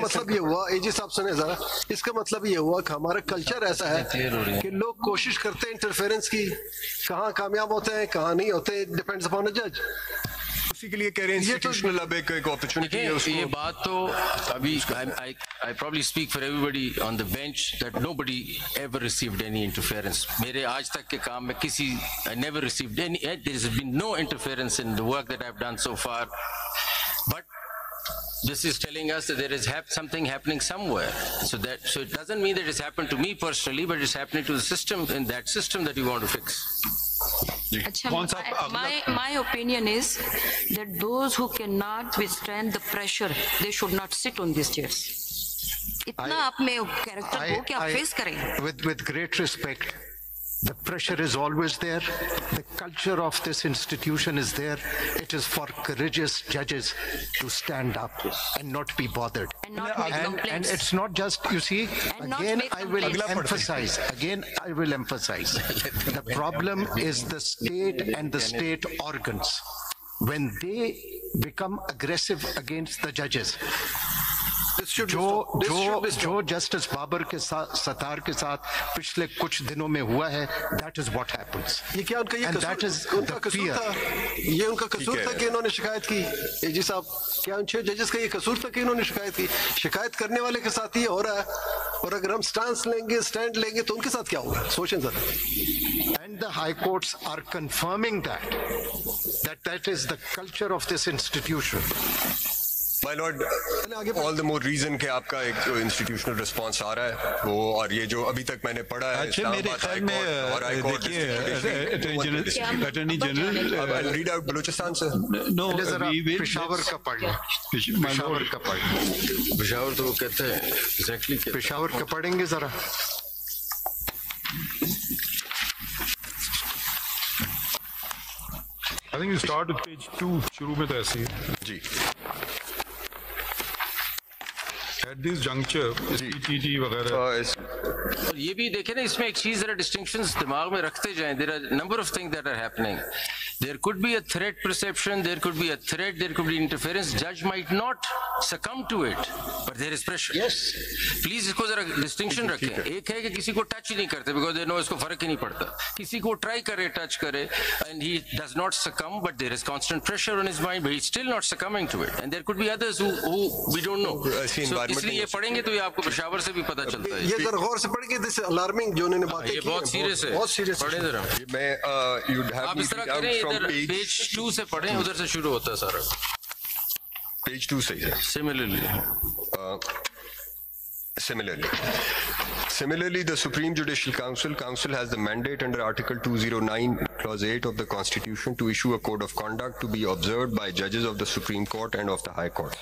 मतलब ये हुआ, एजी साहब सुने जरा, इसका मतलब ये हुआ कि हमारा कल्चर ऐसा है कि लोग कोशिश करते हैं इंटरफेरेंस की, कहाँ कामयाब होते हैं कहाँ नहीं होते, डिपेंड्स अपॉन अ जज। उसी के लिए कह रहे हैं इंस्टीट्यूशनल अब एक अपॉर्चुनिटी है उसको। ये बात तो अभी I probably speak for everybody on the bench that nobody ever received any interference. मेरे आज तक के काम में किसी I never received any, there has been no interference in the work that I've done so far. But this is telling us that there is something happening somewhere. So it doesn't mean that it's happened to me personally, but it's happening to the system, in that system that you want to fix. My opinion is that those who cannot withstand the pressure, they should not sit on these chairs. इतना आप में character हो कि आप face करें. With great respect, the pressure is always there. The culture of this institution is there. It is for courageous judges to stand up and not be bothered. And not make complaints. And it's not just, you see, again I will emphasize, the problem is the state and the state organs. When they become aggressive against the judges, जो justice Babar के साथ सतार के साथ पिछले कुछ दिनों में हुआ है, that is what happens. ये क्या उनका ये कसूर था? ये उनका कसूर था कि इन्होंने शिकायत की? एजी साहब, क्या उन 6 जजेस का ये कसूर था कि इन्होंने शिकायत की? शिकायत करने वाले के साथ ये हो रहा है, और अगर हम स्टैंड लेंगे तो उनके साथ क्या होगा? सोचें जरा. And the high courts are confirming that is the culture of this institution. My lord, all the more reason कि आपका एक इंस्टीट्यूशनल रिस्पांस आ रहा है वो, और ये जो अभी तक मैंने पढ़ा है, अच्छा मेरे ख्याल में attorney general read out Balochistan से पेशावर का पढ़ना, पेशावर तो वो कहते हैं एग्जैक्टली, पेशावर का पढ़ेंगे जरा. I think you start with page 2. शुरू में तो ऐसे ही जी. At this juncture, PTT वगैरह. और ये भी देखें ना, इसमें एक चीज जरा डिस्टिंक्शंस दिमाग में रखते जाएं. There are number of things that are happening. There could be a threat perception, there could be a threat, there could be interference. Judge might not succumb to it, but there is pressure. Yes. Please इसको जरा distinction रखें. एक है कि किसी को touch ही नहीं करते because they know इसको फर्क ही नहीं पड़ता. किसी को ट्राई करे, टच करे, and he does not succumb, but there is constant pressure on his mind, but he's still not succumbing to it. And there could be others who we don't know. So इसलिए ये पढ़ेंगे तो ये आपको पेशावर से भी पता चलता है. ये जरा गौर से पढ़ेंगे, दिस अलार्मिंग जो उन्होंने बातें की, ये बहुत सीरियस है. बहुत सीरियस. पढ़े जरा. मैं you'd have आप इस तरह करें, इधर पेज 2 से पढ़ें, उधर से शुरू होता है सारा. पेज 2 सही है. Similarly, the Supreme Judicial Council has the mandate under Article 209, Clause 8 of the Constitution to issue a code of conduct to be observed by judges of the Supreme Court and of the High Court.